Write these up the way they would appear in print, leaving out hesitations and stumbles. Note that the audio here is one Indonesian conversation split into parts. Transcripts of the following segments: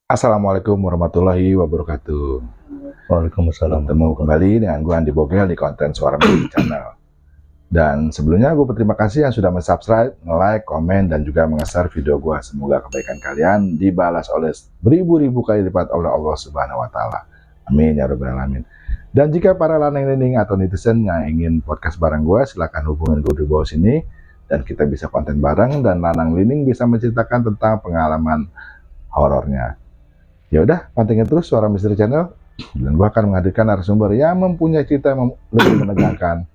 Assalamualaikum warahmatullahi wabarakatuh. Waalaikumsalam. Bertemu kembali dengan gue Andi Bogel di konten Suara Misteri Channel. Dan sebelumnya gue berterima kasih yang sudah subscribe, like, komen, dan juga share video gue. Semoga kebaikan kalian dibalas oleh beribu-ribu kali lipat oleh Allah Subhanahu Wa Taala. Amin ya Rabbal Alamin. Dan jika para lanang-lening atau netizen yang ingin podcast bareng gue, silahkan hubungin gue di bawah sini dan kita bisa konten bareng dan lanang-lening bisa menceritakan tentang pengalaman horornya. Ya udah, pantengin terus Suara Misteri Channel dan gua akan menghadirkan narasumber yang mempunyai cerita yang lebih menegangkan,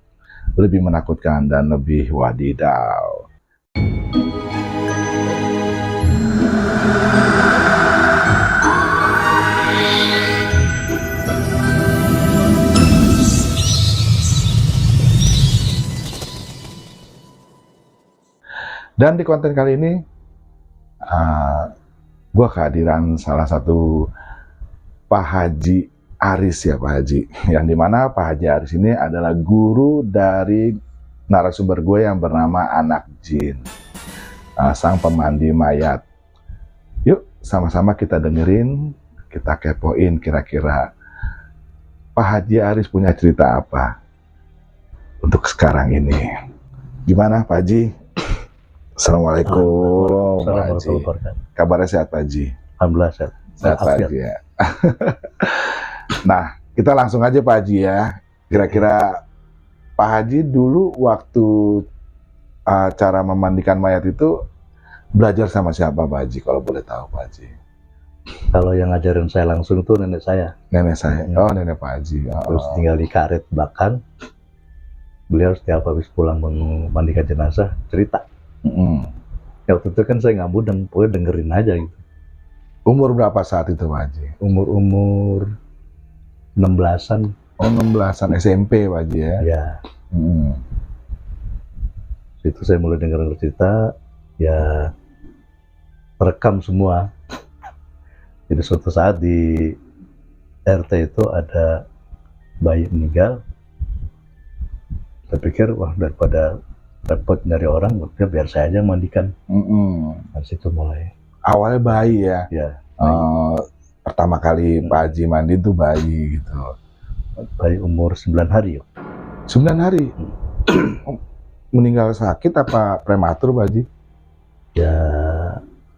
lebih menakutkan, dan lebih wadidaw. Dan di konten kali ini gua kehadiran salah satu Pak Haji Aris ya Pak Haji, yang dimana Pak Haji Aris ini adalah guru dari narasumber gue yang bernama Anak Jin, sang pemandi mayat. Yuk sama-sama kita dengerin, kita kepoin kira-kira Pak Haji Aris punya cerita apa untuk sekarang ini. Gimana Pak Haji? Assalamualaikum Pak Haji. Kabarnya sehat Pak Haji? Alhamdulillah sehat. Sehat Pak Haji ya. Nah, kita langsung aja Pak Haji ya. Kira-kira Pak Haji dulu waktu cara memandikan mayat itu belajar sama siapa Pak Haji, kalau boleh tahu Pak Haji? Kalau yang ngajarin saya langsung itu nenek saya. Nenek saya. Oh, nenek Pak Haji. Terus tinggal di karet belakang. Beliau setiap habis pulang memandikan jenazah cerita. Ya waktu itu kan saya nggak mudeng, pokoknya dengerin aja gitu. Umur berapa saat itu Pak Haji? Umur 16-an. Oh, 16-an SMP Pak Haji ya? Ya. Itu saya mulai dengerin cerita, ya rekam semua. Jadi suatu saat di RT itu ada bayi meninggal. Saya pikir, wah daripada repot nyari orang, biar saya aja mandikan. Dari situ mulai. Awalnya bayi ya? Ya. Pertama kali Pak Haji mandi itu bayi gitu. Bayi umur 9 hari. 9 hari? Meninggal sakit apa prematur Pak Haji? Ya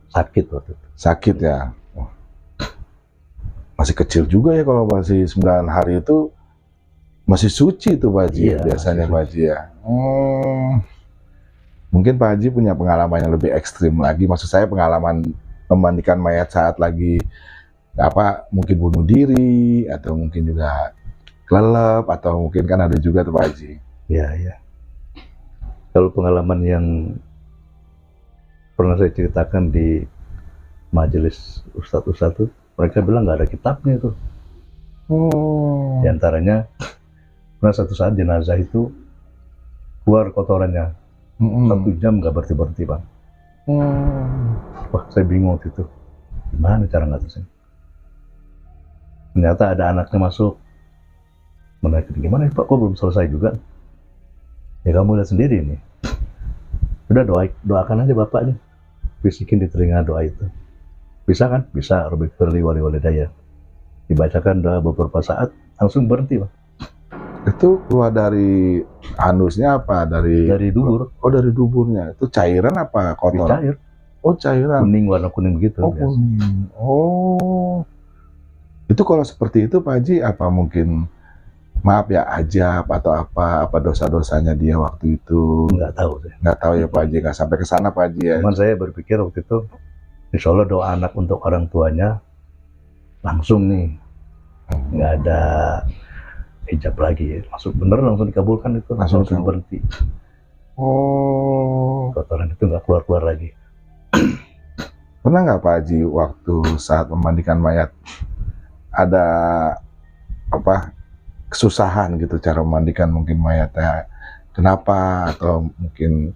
sakit waktu itu. Sakit ya? Masih kecil juga ya kalau masih 9 hari itu. Masih suci tuh Pak Haji ya, biasanya Pak Haji ya. Mungkin Pak Haji punya pengalaman yang lebih ekstrim lagi. Maksud saya pengalaman memandikan mayat saat lagi mungkin bunuh diri, atau mungkin juga kelelep, atau mungkin kan ada juga tuh Pak Haji. Iya. Kalau pengalaman yang pernah saya ceritakan di majelis ustadz-ustadz itu, mereka bilang nggak ada kitabnya itu. Di antaranya, pernah satu saat jenazah itu keluar kotorannya. 1 jam nggak berhenti Bang. Wah, saya bingung waktu itu. Gimana cara ngatasin? Ternyata ada anaknya masuk. Menanyakan, gimana Pak, kok belum selesai juga? Ya kamu lihat sendiri nih. Udah doakan aja Bapak nih. Bisikin di telinga doa itu. Bisa kan? Bisa. Rabbi firli wali walidayya. Dibacakan doa beberapa saat, langsung berhenti Bang. Itu keluar dari anusnya apa? Dari dubur. Oh, dari duburnya. Itu cairan apa kotoran? Cair. Oh, cairan. Kuning, warna kuning begitu. Oh, kuning. Oh. Itu kalau seperti itu Pak Haji, apa mungkin maaf ya ajab atau apa dosa-dosanya dia waktu itu? Nggak tahu saya. Nggak tahu ya Pak Haji, nggak sampai ke sana Pak Haji ya. Cuman saya berpikir waktu itu, insya Allah doa anak untuk orang tuanya langsung nih. Nggak ada hijab lagi, langsung dikabulkan itu, langsung berhenti. Oh. Kotoran itu nggak keluar lagi. Pernah nggak Pak Haji waktu saat memandikan mayat ada kesusahan gitu cara memandikan mungkin mayatnya? Kenapa? Atau mungkin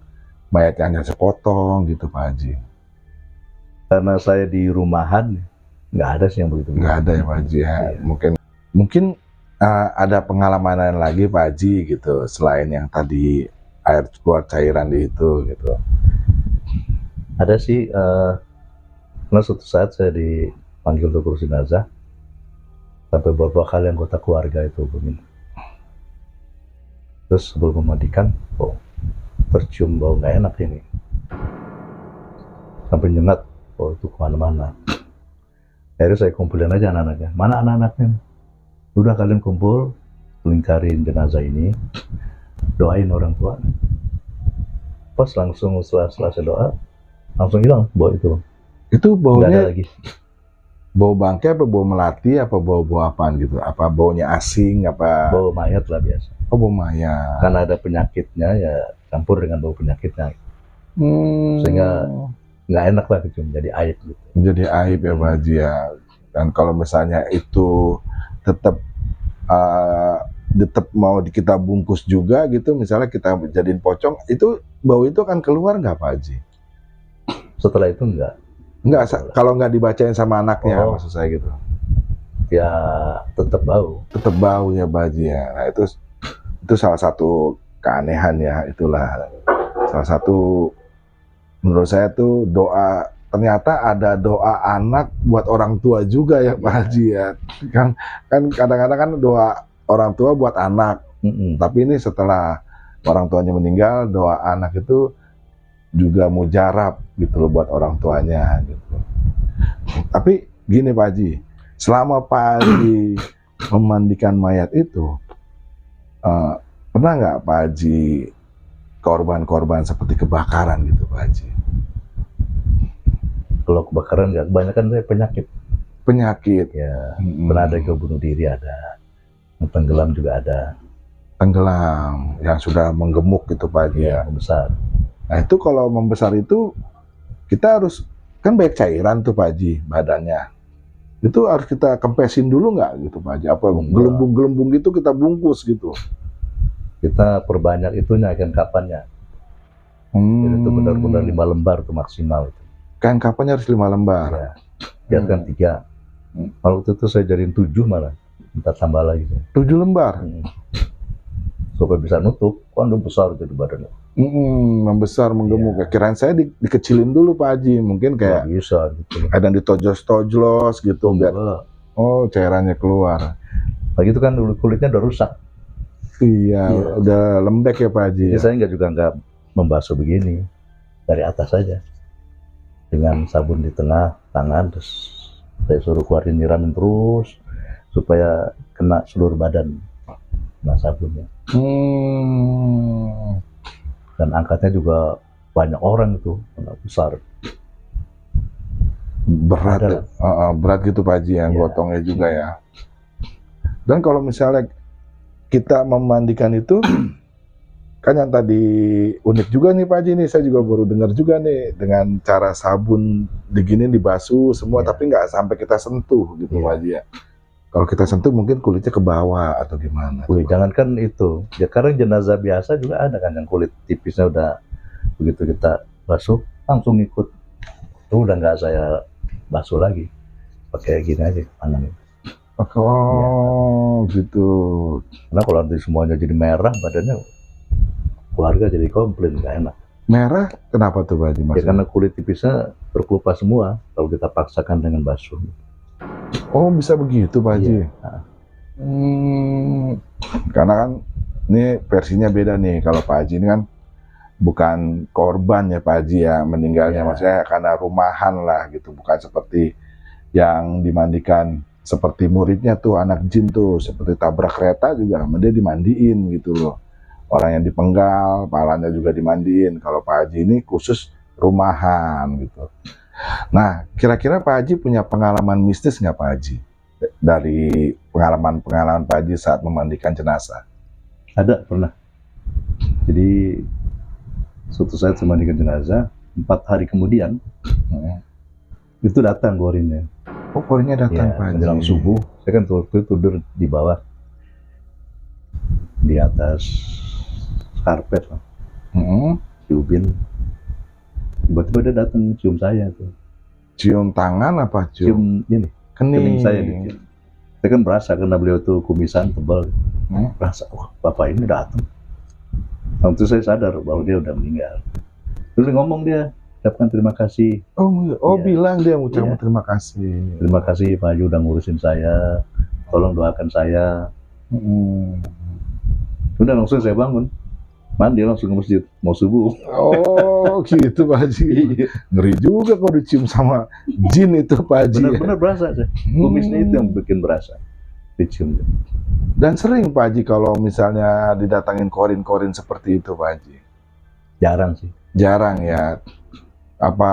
mayatnya hanya sepotong gitu Pak Haji? Karena saya di rumahan, nggak ada sih yang begitu. Nggak ada ya Pak Haji ya. Iya. Mungkin ada pengalaman lain lagi Pak Haji gitu selain yang tadi air keluar cairan di itu gitu. Ada sih, karena suatu saat saya di panggil untuk urus jenazah. Sampai beberapa kali anggota keluarga itu hubungin. Terus sebelum memandikan, tercium bau nggak enak ini. Sampai nyengat, itu kemana-mana. Akhirnya saya kumpulin aja anak-anaknya. Mana anak-anaknya? Udah kalian kumpul, lingkarin jenazah ini, doain orang tua. Pas langsung setelah doa, langsung hilang bau itu. Itu Nggak ada baunya lagi. bau bangkai apa bau melati apa bau apaan gitu? Apa baunya asing apa? Bau mayat lah biasa. Oh, bau mayat. Karena ada penyakitnya ya campur dengan bau penyakitnya. Sehingga nggak enak lah gitu, jadi aib gitu. Jadi aib ya Pak Haji ya. Dan kalau misalnya itu tetap mau kita bungkus juga gitu, misalnya kita jadiin pocong, itu bau itu akan keluar nggak Pak Haji? Setelah itu enggak. Kalau nggak dibacain sama anaknya, maksud saya gitu. Ya tetap bau. Tetap bau ya Pak Haji ya. Nah itu salah satu keanehan ya, itulah salah satu menurut saya tuh doa. Ternyata ada doa anak buat orang tua juga ya Pak Haji ya. Kan kadang-kadang kan doa orang tua buat anak. Tapi ini setelah orang tuanya meninggal, doa anak itu juga mujarab gitu loh buat orang tuanya gitu. Tapi gini Pak Haji, selama Pak Haji memandikan mayat itu, pernah nggak Pak Haji korban-korban seperti kebakaran gitu Pak Haji? Kalau kebakaran nggak, kebanyakan saya penyakit ya. Pernah ada yang bunuh diri, ada yang tenggelam juga ada. Tenggelam yang sudah menggemuk gitu Pak Haji ya. Membesar. Nah itu kalau membesar itu kita harus, kan banyak cairan tuh Pak Haji badannya, itu harus kita kempesin dulu nggak gitu Pak Haji? Apa gelembung-gelembung gitu kita bungkus gitu? Kita perbanyak itunya kain kapannya. Jadi itu benar-benar 5 lembar tuh maksimal. Kain kapannya harus 5 lembar. Ya, biarkan 3. Kalau itu saya jadiin 7 malah, minta tambah lagi. 7 lembar? Supaya bisa nutup, kan udah besar jadi badannya. Membesar, menggemuk. Kirain saya dikecilin dulu Pak Haji, mungkin kayak bisa gitu. Ada ditojos-tojlos gitu biar cairannya keluar. Lagi itu kan kulitnya udah rusak. Iya, udah lembek ya Pak Haji. Jadi saya nggak membasuh begini, dari atas saja. Dengan sabun di tengah tangan, terus saya suruh keluarin nyiramin terus supaya kena seluruh badan, kena sabunnya. Dan angkatnya juga banyak orang itu, besar. Berat gitu Pak Haji yang gotongnya juga ya. Dan kalau misalnya kita memandikan itu kan yang tadi unik juga nih Pak Haji nih, saya juga baru dengar juga nih dengan cara sabun diginin dibasuh semua, tapi nggak sampai kita sentuh gitu Pak Haji ya. Kalau kita sentuh mungkin kulitnya ke bawah atau gimana? Jangankan itu, ya karena jenazah biasa juga ada kan yang kulit tipisnya udah begitu kita basuh langsung ikut, itu udah nggak saya basuh lagi, pakai gini aja tangan. Gitu. Karena kalau nanti semuanya jadi merah badannya, keluarga jadi komplain, nggak enak. Merah kenapa tuh Pak Haji? Ya karena kulit tipisnya terkelupas semua kalau kita paksakan dengan basuh. Oh bisa begitu Pak Haji? Karena kan ini versinya beda nih, kalau Pak Haji ini kan bukan korban ya Pak Haji ya meninggalnya, maksudnya karena rumahan lah gitu, bukan seperti yang dimandikan seperti muridnya tuh anak jin tuh, seperti tabrak kereta juga dia dimandiin gitu loh. Orang yang dipenggal, palanya juga dimandiin. Kalau Pak Haji ini khusus rumahan gitu. Nah, kira-kira Pak Haji punya pengalaman mistis nggak Pak Haji? Dari pengalaman Pak Haji saat memandikan jenazah? Ada, pernah. Jadi, suatu saat saya memandikan jenazah, 4 hari kemudian, itu datang gorinnya. Oh, gorinnya datang Pak Haji? Menjelang subuh, saya kan tidur di bawah. Di atas karpet lah. Ciubin. Tiba-tiba dia datang cium saya tuh. Cium tangan apa cium ini? Kening saya dicium. Saya kan berasa karena beliau tuh kumisan tebal. Berasa, bapak ini datang. Waktu itu saya sadar bahwa dia udah meninggal. Terus ngomong dia, ucapkan terima kasih. Oh, Iya. bilang dia mengucapkan Iya. terima kasih. Terima kasih Pak Haji udah ngurusin saya, tolong doakan saya. Udah langsung saya bangun, mandi langsung ke masjid, mau subuh. Oh, gitu Pak Haji. Iya. Ngeri juga kalau dicium sama jin itu Pak Haji. Benar-benar berasa saya. Kumisnya itu yang bikin berasa, dicium. Dan sering Pak Haji kalau misalnya didatangin korin-korin seperti itu Pak Haji. Jarang sih. Jarang ya. Apa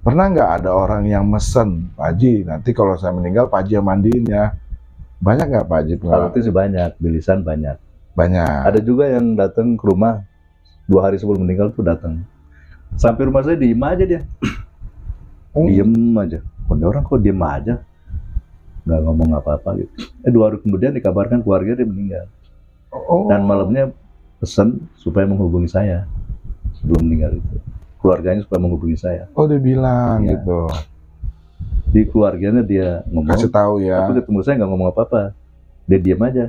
pernah nggak ada orang yang mesen Pak Haji, nanti kalau saya meninggal Pak Haji yang mandiin ya? Banyak nggak Pak Haji Kalau pengalaman? itu sih banyak, di lisan banyak. Banyak. Ada juga yang datang ke rumah 2 hari sebelum meninggal tuh datang. Sampai rumah saya diem aja dia. Diem aja. Kok ini orang kok diem aja? Nggak ngomong apa-apa gitu. 2 hari kemudian dikabarkan keluarga dia meninggal. Oh. Dan malamnya pesan supaya menghubungi saya sebelum meninggal itu. Keluarganya supaya menghubungi saya. Oh, dia bilang Iya. gitu. Di keluarganya dia ngomong. Kasih tahu ya. Tapi ketemu saya nggak ngomong apa-apa. Dia diem aja.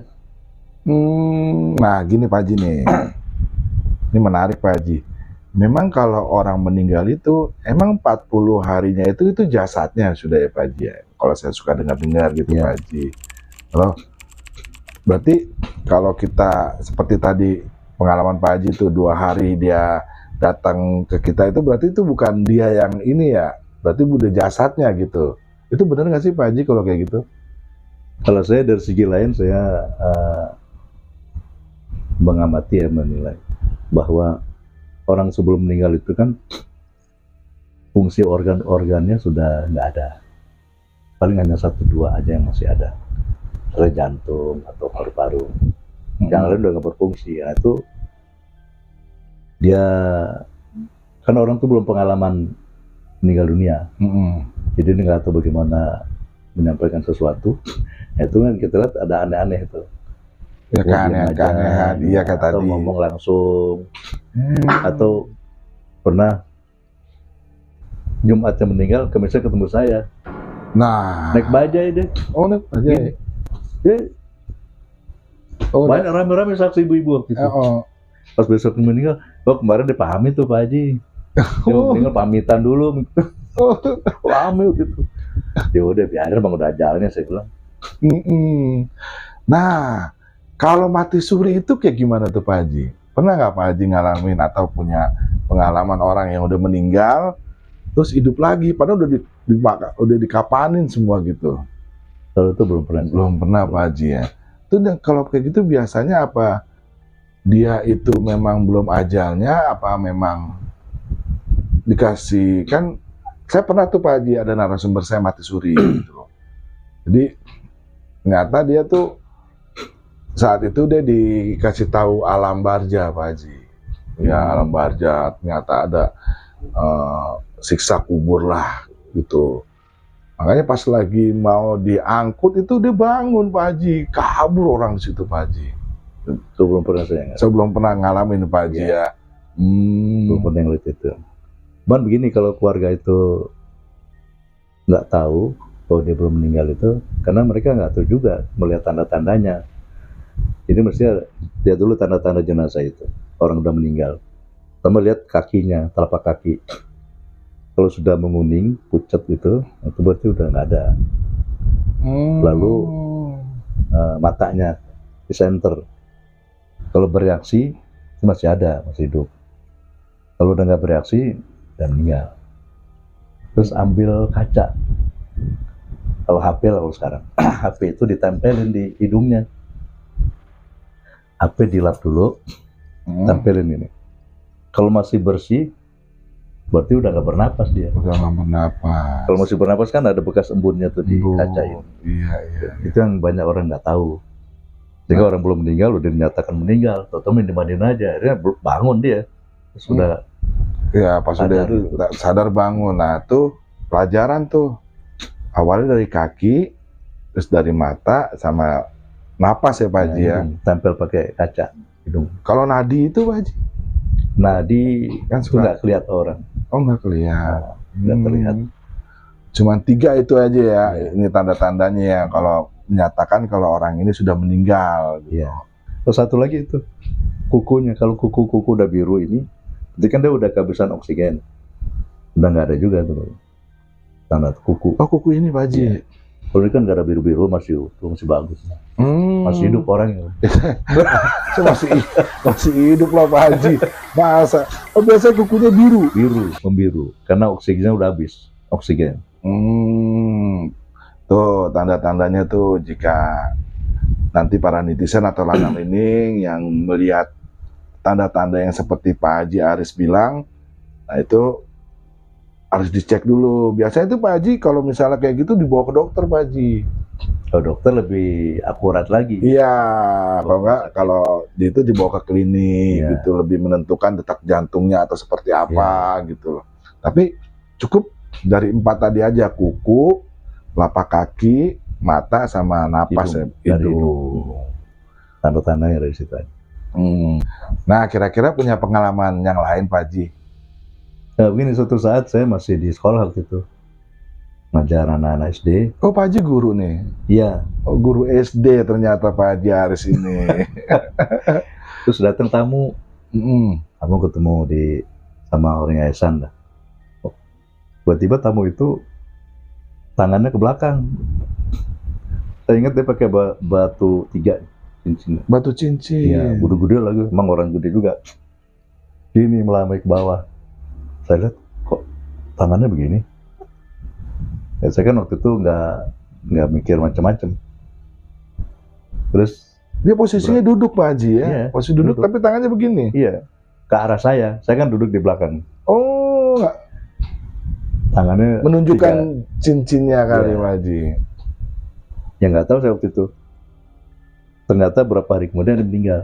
Nah, gini Pak Haji nih. Ini menarik Pak Haji. Memang kalau orang meninggal itu emang 40 harinya itu jasadnya sudah ya Pak Haji ya. Kalau saya suka dengar-dengar gitu Iya. Pak Haji. Kalau berarti kalau kita seperti tadi pengalaman Pak Haji itu 2 hari dia datang ke kita itu berarti itu bukan dia yang ini ya. Berarti udah jasadnya gitu. Itu benar nggak sih Pak Haji kalau kayak gitu? Kalau saya dari segi lain saya mengamati ya, menilai bahwa orang sebelum meninggal itu kan fungsi organ-organnya sudah nggak ada, paling hanya 1-2 aja yang masih ada, misalnya jantung atau paru-paru. Yang lain udah nggak berfungsi. Ya itu dia kan orang tuh belum pengalaman meninggal dunia, jadi dia nggak tahu bagaimana menyampaikan sesuatu. Itu kan kita lihat ada aneh-aneh itu. Ya keanehan, iya kata atau tadi. ngomong langsung, atau pernah Jumatnya meninggal, Kamisnya ketemu saya, Nah, naik bajai deh. oh naik aja. Gini. Dia Oh, banyak rame-rame saksi ibu-ibu waktu itu. oh. Pas besok meninggal, kemarin dia pamit tuh Pak Haji. Dia meninggal pamitan dulu, Oh. pamit gitu. Ya udah biarin bang, udah ajalnya saya bilang. Nah, kalau mati suri itu kayak gimana tuh Pak Haji? Pernah nggak Pak Haji ngalamin atau punya pengalaman orang yang udah meninggal terus hidup lagi, padahal udah dikapanin semua gitu? Kalau itu belum pernah. Belum pernah Pak Haji ya. Itu kalau kayak gitu biasanya apa? Dia itu memang belum ajalnya, apa memang dikasih, kan saya pernah tuh Pak Haji ada narasumber saya mati suri gitu loh. Jadi ternyata dia tuh saat itu dia dikasih tahu alam barja Pak Haji. Ya alam barja, ternyata ada siksa kubur lah gitu. Makanya pas lagi mau diangkut itu dia bangun Pak Haji, kabur orang di situ Pak Haji. Itu belum pernah saya. Saya belum pernah ngalamin Pak Haji ya. Belum pernah yang lihat itu. Cuman begini, kalau keluarga itu nggak tahu bahwa dia belum meninggal itu, karena mereka nggak tahu juga melihat tanda-tandanya. Jadi mestinya lihat dulu tanda-tanda jenazah itu, orang udah meninggal. Pertama lihat kakinya, telapak kaki. Kalau sudah menguning, pucat itu berarti udah nggak ada. Lalu matanya di center. Kalau bereaksi masih ada, masih hidup. Kalau udah nggak bereaksi, udah meninggal. Terus ambil kaca. Kalau HP lah kalau sekarang, HP itu ditempelin di hidungnya. HP dilap dulu, tempelin ini. Kalau masih bersih, berarti udah nggak bernapas dia. Udah nggak bernapas. Kalau masih bernapas kan ada bekas embunnya tuh di kaca ini. Iya. Itu yang banyak orang nggak tahu. Jika orang belum meninggal udah dinyatakan meninggal, atau dimandiin aja, akhirnya bangun dia. Sudah. Ya pas sudah sadar bangun. Nah tuh pelajaran tuh awalnya dari kaki, terus dari mata sama napas ya Pak Haji ya. Tempel pakai kaca hidung. Kalau nadi itu Pak Haji? Nadi Kan itu nggak kelihatan orang. Oh nggak kelihatan. Nggak terlihat. Cuman 3 itu aja ya. Iya. Ini tanda-tandanya ya kalau menyatakan kalau orang ini sudah meninggal. Gitu. Iya. Terus satu lagi itu kukunya. Kalau kuku udah biru ini, berarti kan dia udah kehabisan oksigen. Udah nggak ada juga tuh tanda kuku. Oh, kuku ini Pak Haji. Iya. Kalau ini kan nggak ada biru-biru, masih utuh, masih bagus, masih hidup orangnya. So, masih hidup lah Pak Haji. Masa? Oh, biasanya kukunya biru. Membiru, karena oksigennya udah habis, oksigen. Tuh tanda-tandanya tuh jika nanti para netizen atau lanang ini yang melihat tanda-tanda yang seperti Pak Haji Aris bilang, nah itu harus dicek dulu. Biasanya itu Pak Haji kalau misalnya kayak gitu dibawa ke dokter Pak Haji. Kalau dokter lebih akurat lagi. Iya, kalau enggak kalau itu dibawa ke klinik Iya. gitu, lebih menentukan detak jantungnya atau seperti apa gitu loh. Tapi cukup dari 4 tadi aja, kuku, telapak kaki, mata sama napas Hidung. ya, Dari hidung. Tanda-tandanya dari situ aja. Nah, kira-kira punya pengalaman yang lain Pak Haji? Nah, begini, suatu saat saya masih di sekolah waktu itu, ngajar anak-anak SD. Oh, Pak Haji guru nih? Iya. Oh, guru SD ternyata Pak Haji Aris ini. Terus datang tamu, kamu ketemu sama orang yayasan dah. Tiba-tiba tamu itu tangannya ke belakang. Saya ingat dia pakai batu 3 cincin. Batu cincin. Iya, gede-gede lagi. Emang orang gede juga. Gini melambai ke bawah. Saya lihat kok tangannya begini. Ya, saya kan waktu itu nggak mikir macam-macam. Terus Dia posisinya duduk Pak Haji ya? Iya, Posisi duduk tapi tangannya begini? iya, ke arah saya kan duduk di belakang. Oh, Tangannya menunjukkan cincinnya kali Iya. Pak Haji. Ya nggak tahu saya waktu itu. Ternyata berapa hari kemudian dia meninggal.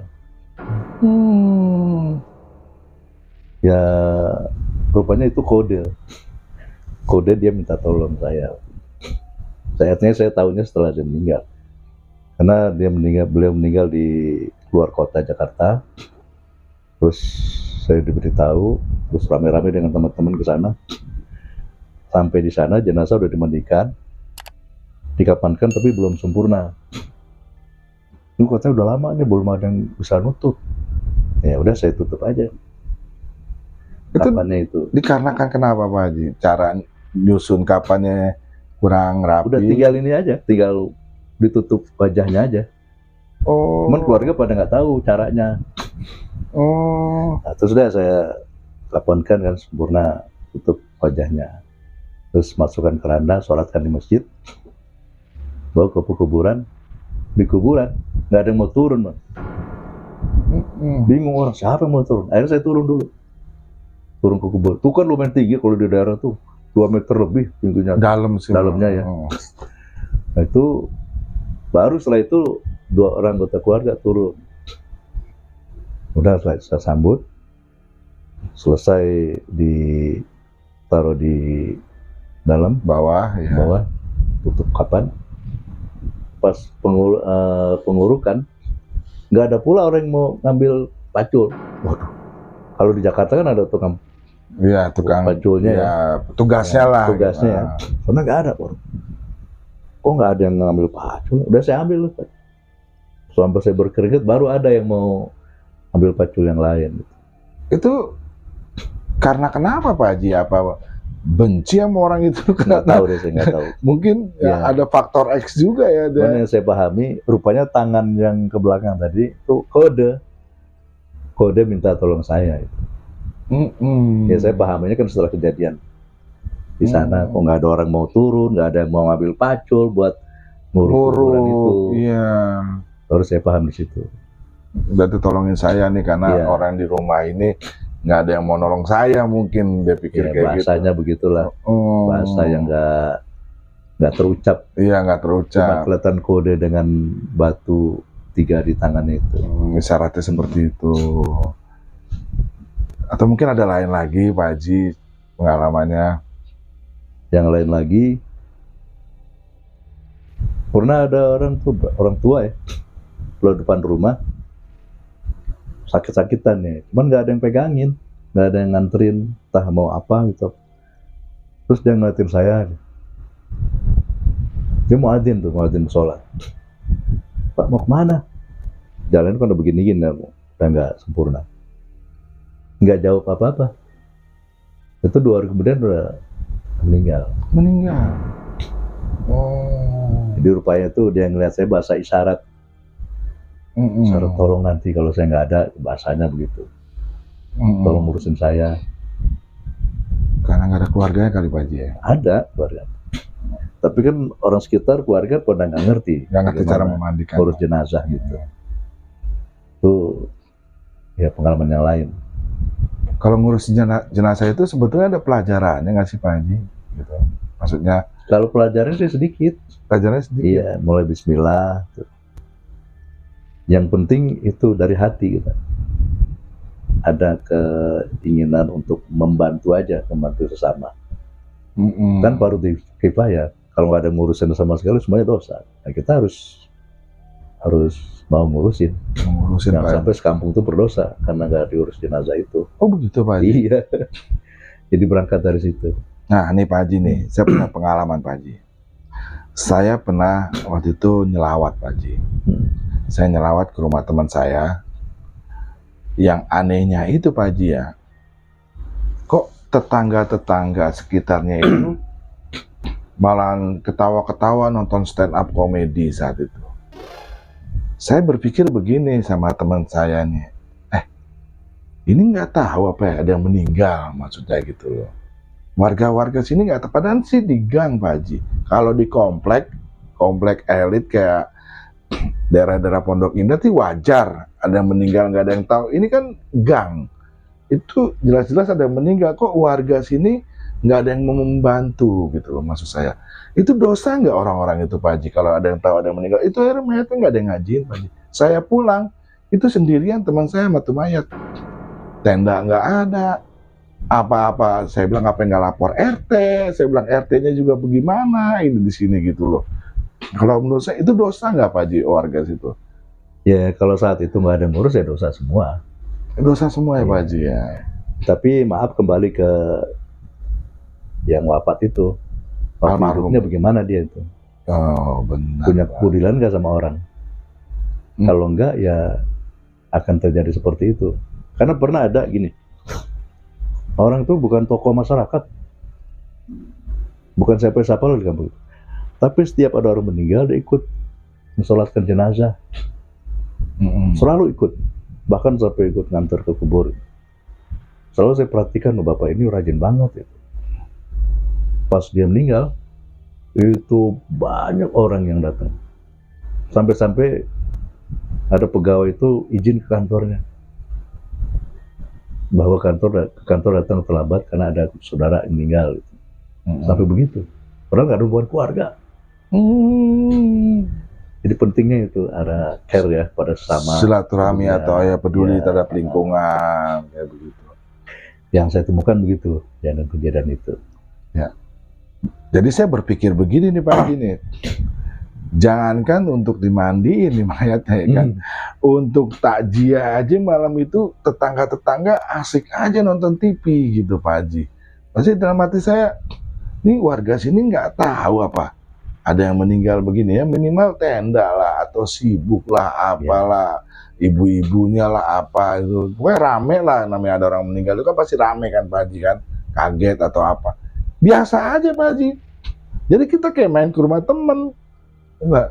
Ya rupanya itu kode dia minta tolong saya. Saya tahunya setelah dia meninggal, karena beliau meninggal di luar kota Jakarta. Terus saya diberitahu, terus rame-rame dengan teman-teman ke sana. Sampai di sana jenazah udah dimandikan, dikapankan tapi belum sempurna. Ini katanya udah lama nih, belum ada yang bisa nutup. Ya udah saya tutup aja. Itu Kapannya itu. dikarenakan kenapa Pak Haji? Cara nyusun kapannya kurang rapi? Udah tinggal ini aja, tinggal ditutup wajahnya aja. Oh. Cuman keluarga pada nggak tahu caranya. Oh. Nah, terus udah saya laponkan kan sempurna, tutup wajahnya. Terus masukkan keranda, sholatkan di masjid, bawa ke kuburan. Di kuburan nggak ada yang mau turun, man. Bingung orang, siapa yang mau turun? Akhirnya saya turun dulu, turun ke kubur. Tuh kan lumayan tinggi kalau di daerah tuh, 2 meter lebih pintunya. Dalamnya ya. Nah itu baru setelah itu 2 orang anggota keluarga turun. Udah saya sambut, selesai ditaruh di dalam Bawah, ya. bawah, tutup kapan. Pas pengurukan, nggak ada pula orang yang mau ngambil pacul. Waduh, kalau di Jakarta kan ada tukang Iya, tukang paculnya ya. Tugasnya lah. Tugasnya ya. Karena nggak ada orang. Kok nggak ada yang ngambil pacul? Udah saya ambil. Sampai saya berkeringat, baru ada yang mau ambil pacul yang lain. Itu karena kenapa Pak Haji? Apa benci sama orang itu? Nggak tahu deh, saya nggak tahu. Mungkin ya, Ya. ada faktor X juga ya. Cuman yang saya pahami, rupanya tangan yang ke belakang tadi itu kode minta tolong saya. Ya saya pahamannya kan setelah kejadian di sana, kok nggak ada orang mau turun, nggak ada yang mau ngambil pacul buat nguruk kuburan itu. Iya. Baru saya paham di situ. Berarti tolongin saya nih karena Iya. orang di rumah ini nggak ada yang mau nolong saya, mungkin dia pikir Ya, kayak bahasanya gitu. begitulah, bahasa yang nggak terucap. Iya, nggak Cuma terucap. kelihatan kode dengan batu 3 di tangan itu. Isyaratnya seperti itu. Atau mungkin ada lain lagi Pak Haji pengalamannya? Yang lain lagi, pernah ada orang tua ya, kalau depan rumah sakit-sakitan ya, cuman nggak ada yang pegangin, nggak ada yang nganterin, entah mau apa gitu. Terus dia ngeliatin saya, dia mau adzin sholat. Pak mau kemana? Jalan kan udah begini-gini, udah nggak sempurna. Nggak jawab apa-apa. Itu 2 hari kemudian udah meninggal. Meninggal. Oh. Jadi rupanya itu dia ngeliat saya bahasa isyarat. Isyarat tolong nanti kalau saya nggak ada, bahasanya begitu. Tolong urusin saya. Karena nggak ada keluarganya kali Pak Haji ya? Ada keluarga. Tapi kan orang sekitar keluarga pada nggak ngerti. Nggak ngerti cara memandikan. Urus jenazah gitu. Itu ya pengalaman yang lain. Kalau ngurusin jenazah itu sebetulnya ada pelajarannya nggak sih Pak Haji? Gitu. Maksudnya kalau pelajaran sih sedikit. Pelajarannya sedikit? Iya, mulai bismillah. Yang penting itu dari hati kita. Ada keinginan untuk membantu aja, membantu sesama. Kan baru di kifayah. Kalau nggak ada ngurusin sama sekali, semuanya dosa. Nah, kita harus mau ngurusin. Jangan sampai sekampung itu berdosa karena nggak diurus jenazah itu. Oh begitu Pak Haji? Iya. Jadi berangkat dari situ. Nah nih Pak Haji nih, saya punya pengalaman Pak Haji. Saya pernah waktu itu nyelawat Pak Haji. Saya nyelawat ke rumah teman saya. Yang anehnya itu Pak Haji ya, kok tetangga-tetangga sekitarnya itu malah ketawa-ketawa nonton stand up komedi saat itu. Saya berpikir begini sama teman saya nih, ini nggak tahu apa ya, ada yang meninggal maksudnya gitu loh. Warga-warga sini nggak tahu, padahal sih di gang Pak Haji. Kalau di komplek elit kayak daerah-daerah Pondok Indah sih wajar ada yang meninggal, nggak ada yang tahu. Ini kan gang, itu jelas-jelas ada yang meninggal, kok warga sini nggak ada yang mau membantu gitu loh maksud saya. Itu dosa nggak orang-orang itu Pak Haji kalau ada yang tahu ada yang meninggal? Itu akhirnya mayatnya nggak ada yang ngajiin Pak Haji. Saya pulang itu sendirian, teman saya mati mayat, tenda nggak ada, apa-apa. Saya bilang apa nggak lapor RT? Saya bilang RT-nya juga bagaimana ini di sini gitu loh. Kalau menurut saya itu dosa nggak Pak Haji warga situ? Ya kalau saat itu nggak ada yang ngurus ya dosa semua. Dosa semua ya Pak Haji ya. Tapi maaf kembali ke yang wafat itu. Hidupnya bagaimana dia itu? Oh benar. Punya kepedulian nggak sama orang? Kalau enggak ya akan terjadi seperti itu. Karena pernah ada gini. Orang itu bukan tokoh masyarakat. Bukan siapa-siapa loh di kampung. Tapi setiap ada orang meninggal dia ikut mensolatkan jenazah. Selalu ikut. Bahkan sampai ikut ngantar ke kubur. Selalu saya perhatikan, bapak ini rajin banget itu. Pas dia meninggal, itu banyak orang yang datang. Sampai-sampai ada pegawai itu izin ke kantornya. Bahwa kantor datang terlambat karena ada saudara yang meninggal. Sampai begitu. Padahal nggak ada hubungan keluarga. Jadi pentingnya itu ada care ya pada sesama. Silaturahmi atau ya peduli terhadap lingkungan kayak begitu. Yang saya temukan begitu dan kejadian itu. Ya. Jadi saya berpikir begini nih Pak Haji nih. Jangankan untuk dimandiin nih mayatnya ya kan. Untuk takjiah aja malam itu tetangga-tetangga asik aja nonton TV gitu Pak Haji. Pasti dalam hati saya, nih warga sini nggak tahu apa ada yang meninggal begini ya, minimal tenda lah atau sibuk lah apalah, ibu-ibunya lah apa itu, pokoknya rame lah, namanya ada orang meninggal itu kan pasti rame kan Pak Haji kan, kaget atau apa, biasa aja Pak Haji. Jadi kita kayak main ke rumah temen, enggak?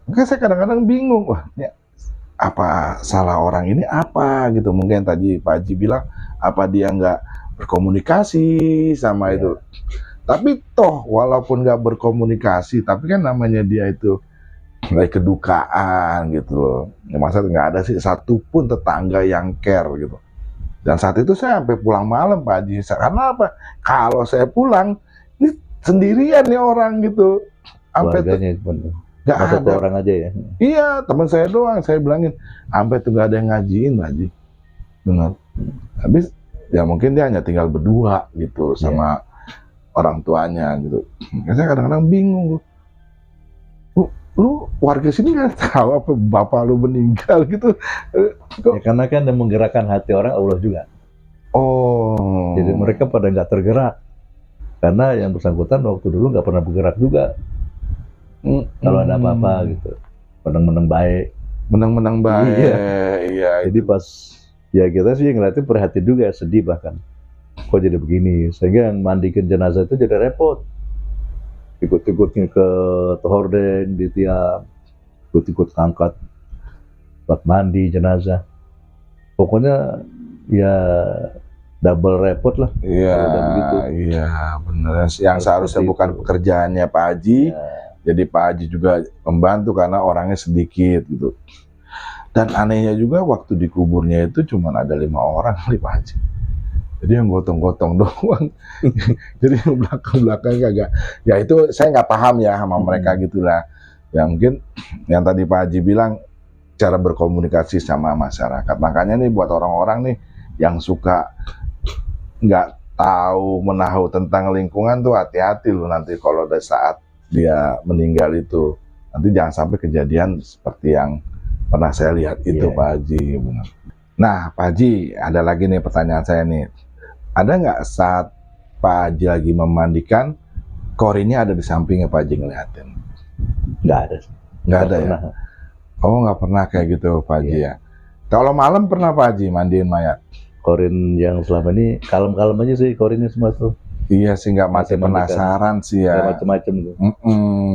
Makanya saya kadang-kadang bingung, wah ya, apa salah orang ini apa gitu, mungkin tadi Pak Haji bilang apa dia nggak berkomunikasi sama itu. Tapi toh walaupun nggak berkomunikasi, tapi kan namanya dia itu lagi kedukaan gitu loh. Ya, masa nggak ada sih satupun tetangga yang care gitu. Dan saat itu saya sampai pulang malam Pak Haji. Karena apa? Kalau saya pulang, ini sendirian nih orang gitu. Keluarganya nggak ada orang aja ya. Iya, teman saya doang. Saya bilangin, sampai tuh nggak ada yang ngajiin Pak Haji. Benar. Habis ya mungkin dia hanya tinggal berdua gitu sama orang tuanya gitu. Saya kadang-kadang bingung, lu warga sini nggak tahu apa bapak lu meninggal gitu. Ya, karena kan yang menggerakkan hati orang Allah juga. Oh. Jadi mereka pada nggak tergerak karena yang bersangkutan waktu dulu nggak pernah bergerak juga. Kalau ada apa-apa gitu, menang-menang baik. Menang-menang baik. Iya. Jadi pas ya kita sih ngeliatin prihatin juga, sedih bahkan. kok jadi begini, sehingga yang mandikan jenazah itu jadi repot, ikut-ikutnya ke horden di tiap, ikut-ikut angkat buat mandi jenazah, pokoknya ya double repot lah. Iya, Kalau udah begitu. iya benar. Yang seharusnya Seperti bukan itu. pekerjaannya Pak Haji, Ya, jadi Pak Haji juga membantu karena orangnya sedikit gitu. Dan anehnya juga waktu dikuburnya itu cuma ada 5 orang kali Pak Haji. Jadi yang gotong-gotong doang. Jadi yang belakang-belakang kagak. Ya itu saya nggak paham ya sama mereka gitulah. Ya mungkin yang tadi Pak Haji bilang cara berkomunikasi sama masyarakat. Makanya nih buat orang-orang nih yang suka nggak tahu menahu tentang lingkungan tuh hati-hati loh nanti kalau ada saat dia meninggal itu. Nanti jangan sampai kejadian seperti yang pernah saya lihat itu Iya. Pak Haji. Nah Pak Haji ada lagi nih pertanyaan saya nih. Ada nggak saat Pak Haji lagi memandikan, korinnya ada di sampingnya Pak Haji ngeliatin? nggak ada sih. Nggak ada ya? pernah. Oh nggak pernah kayak gitu Pak Haji Iya. ya? Kalau malam pernah Pak Haji mandiin mayat? Korin yang selama ini kalem-kalem aja sih korinnya semua tuh, Iya sih nggak mati Masih mandikan. penasaran sih nggak ya. macem-macem tuh.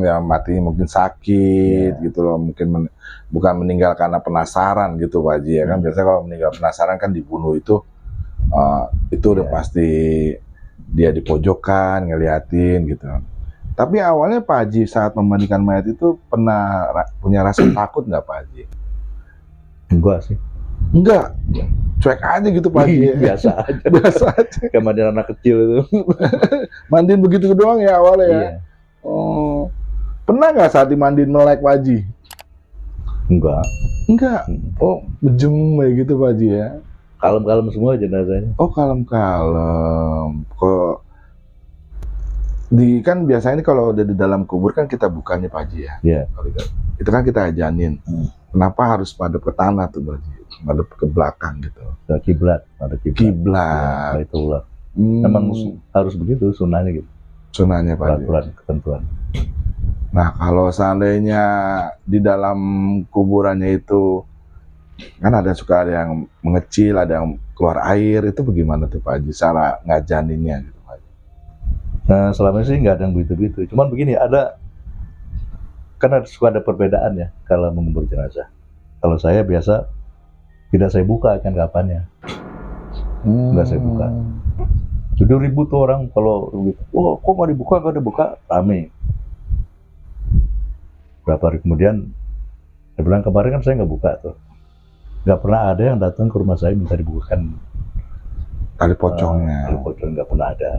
Ya mati mungkin sakit Iya. gitu loh, mungkin bukan meninggal karena penasaran gitu Pak Haji ya kan. Biasanya kalau meninggal penasaran kan dibunuh itu udah Iya. pasti dia di pojokan ngeliatin gitu. Tapi awalnya Pak Haji saat memandikan mayat itu pernah punya rasa takut nggak Pak Haji? Enggak sih. Enggak, cuek aja gitu Pak Haji. Biasa aja. Biasa aja. Kayak mandiin anak kecil itu. Mandiin begitu doang ya awalnya ya. Iya. Oh, pernah nggak saat dimandiin melek Pak Haji? Enggak. Enggak. Oh, bejem kayak gitu Pak Haji ya. Kalem-kalem semua jenazahnya. Oh, kalem-kalem. Kok kan biasanya ini kalau udah di dalam kubur kan kita bukanya Pak Haji ya. Iya. Itu kan kita ajanin. Kenapa harus madep ke tanah tuh Pak Haji? Madep ke belakang gitu. Ada kiblat, ada kiblat. Kiblat. Ya, itu lah. Memang harus begitu sunahnya gitu. Sunahnya Pak Haji. Peraturan ketentuan. Nah, kalau seandainya di dalam kuburannya itu kan suka ada yang mengecil, ada yang keluar air, itu bagaimana tuh Pak Haji cara ngajaninnya gitu Pak Haji? Nah, selama ini sih nggak ada yang begitu-begitu. Cuman begini, suka ada perbedaan ya kalau mengubur jenazah. Kalau saya biasa tidak saya buka kan kapannya. Nggak saya buka. Sudah ribut tuh orang kalau gitu. Oh, kok nggak dibuka, rame. Berapa hari kemudian, saya bilang kemarin kan saya nggak buka tuh. Nggak pernah ada yang datang ke rumah saya minta dibukakan Tali pocongnya. tali pocong, nggak pernah ada.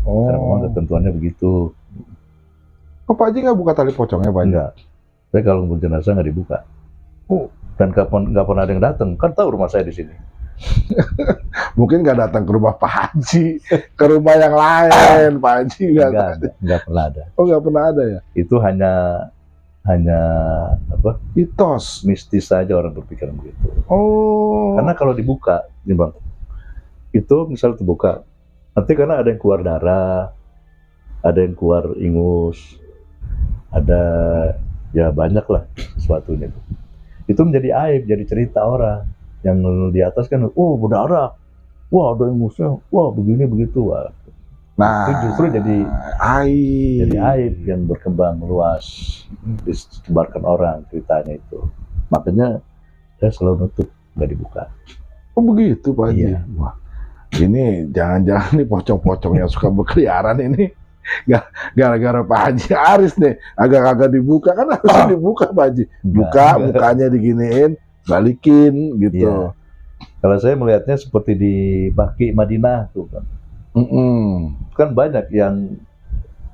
Oh. Karena memang ketentuannya begitu. Kok Pak Haji nggak buka tali pocongnya Pak Haji? Enggak. Saya kalau ngubur jenazah nggak dibuka. Oh. Dan nggak pernah ada yang datang. Kan tahu rumah saya di sini. Mungkin nggak datang ke rumah Pak Haji, ke rumah yang lain Pak Haji nggak Enggak ada. ada, nggak pernah ada. Oh nggak pernah ada ya? Itu hanya apa? Mitos. Mistis saja orang berpikiran begitu. Oh. Karena kalau dibuka, nih Bang, itu misal terbuka, nanti karena ada yang keluar darah, ada yang keluar ingus, ada ya banyak lah sesuatunya. Itu menjadi aib, jadi cerita orang. Yang di atas kan, oh berdarah, wah ada ingusnya, wah begini begitu. Wah. Nah, Itu justru jadi aib. yang berkembang luas, disebarkan orang ceritanya itu. Makanya saya selalu nutup, nggak dibuka. Oh begitu Pak Haji. Iya. Wah, ini jangan-jangan nih pocong-pocong yang suka berkeliaran ini gara-gara Pak Haji Aris nih agak-agak dibuka, kan harus dibuka Pak Haji. Buka, mukanya diginiin, balikin gitu. Iya. Kalau saya melihatnya seperti di Baqi Madinah tuh kan. Kan banyak yang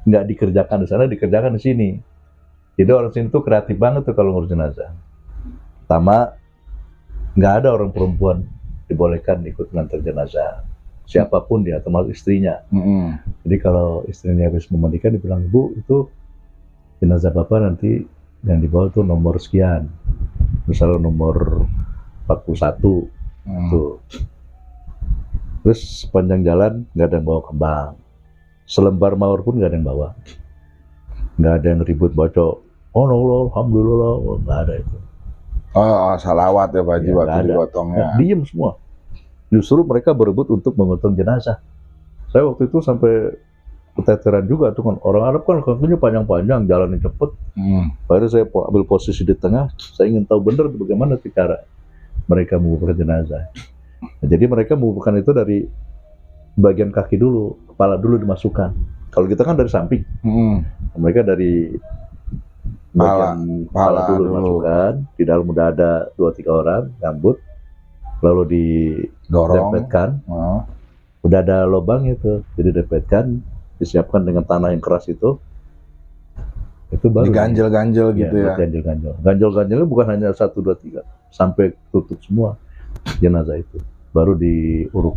nggak dikerjakan di sana, dikerjakan di sini. Jadi orang sini tuh kreatif banget tuh kalau ngurus jenazah. Pertama, nggak ada orang perempuan dibolehkan ikut ngantar jenazah. Siapapun dia, termasuk istrinya. Jadi kalau istrinya habis memandikan, dibilang, Bu, itu jenazah Bapak nanti yang dibawa tuh nomor sekian. Misalnya nomor 41. Tuh. Terus sepanjang jalan nggak ada yang bawa kembang, selembar mawar pun nggak ada yang bawa, nggak ada yang ribut bocok. Oh no, alhamdulillah, nggak ada itu. Oh, salawat ya Pak Haji Ya, waktu nggak ada. digotongnya. Diem semua. justru mereka berebut untuk memotong jenazah. Saya waktu itu sampai keteteran juga tuh kan, orang Arab kan kakinya panjang-panjang, jalannya cepet. Akhirnya saya ambil posisi di tengah, saya ingin tahu benar bagaimana cara mereka menguburkan jenazah. Nah, jadi mereka menguburkan itu dari bagian kaki dulu, kepala dulu dimasukkan. Kalau kita kan dari samping, mereka dari bagian kepala dulu dimasukkan, di dalam udah ada 2-3 orang, rambut, lalu didempetkan, udah ada lubang itu, jadi dempetkan, disiapkan dengan tanah yang keras itu baru diganjel-ganjel gitu ya. Ganjel-ganjelnya bukan hanya 1, 2, 3, sampai tutup semua jenazah itu, baru diuruk.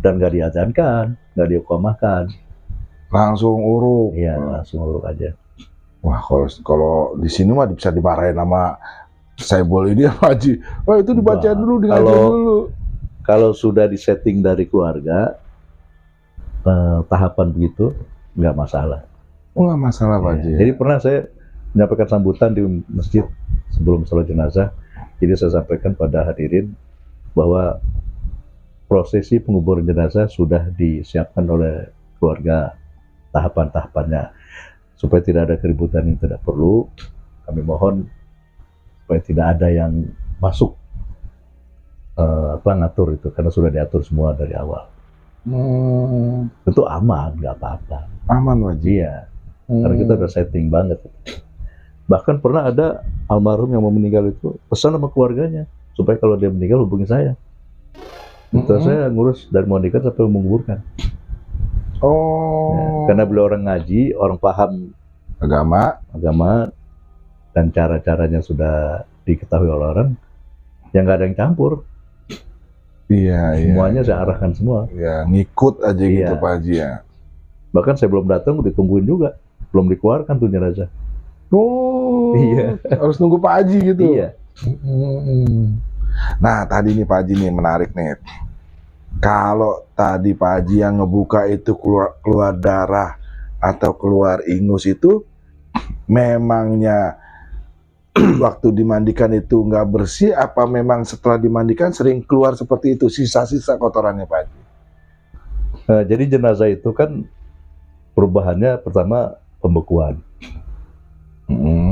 Dan nggak diazankan, nggak diiqamahkan, langsung uruk. Iya, langsung uruk aja. Wah, kalau di sini mah bisa dimarahin sama Saibul ini Pak Haji. Oh, itu dibacain dulu, dingajarin dulu. Kalau sudah disetting dari keluarga, tahapan begitu nggak masalah. Oh, nggak masalah Pak Haji. Jadi pernah saya menyampaikan sambutan di masjid sebelum sholat jenazah. Jadi saya sampaikan pada hadirin bahwa prosesi penguburan jenazah sudah disiapkan oleh keluarga, tahapan-tahapannya, supaya tidak ada keributan yang tidak perlu. Kami mohon supaya tidak ada yang masuk ngatur itu, karena sudah diatur semua dari awal. Itu aman, nggak apa-apa. Aman Pak Haji. Iya, karena kita udah setting banget. Bahkan pernah ada almarhum yang mau meninggal itu pesan sama keluarganya supaya kalau dia meninggal hubungi saya. Terus saya ngurus dari mandikan sampai menguburkan. Ya, karena beliau orang ngaji, orang paham agama, dan cara-caranya sudah diketahui oleh orang, yang nggak ada yang campur. Iya, semuanya saya arahkan semua. Iya, ngikut aja gitu Pak Haji ya. Bahkan saya belum datang, ditungguin juga, belum dikeluarkan tuh jenazah. Iya. Harus nunggu Pak Haji gitu. Iya. Nah, tadi nih Pak Haji nih menarik nih. Kalau tadi Pak Haji yang ngebuka itu keluar darah atau keluar ingus itu, memangnya waktu dimandikan itu nggak bersih, apa memang setelah dimandikan sering keluar seperti itu, sisa-sisa kotorannya Pak Haji? Jadi jenazah itu kan perubahannya pertama pembekuan.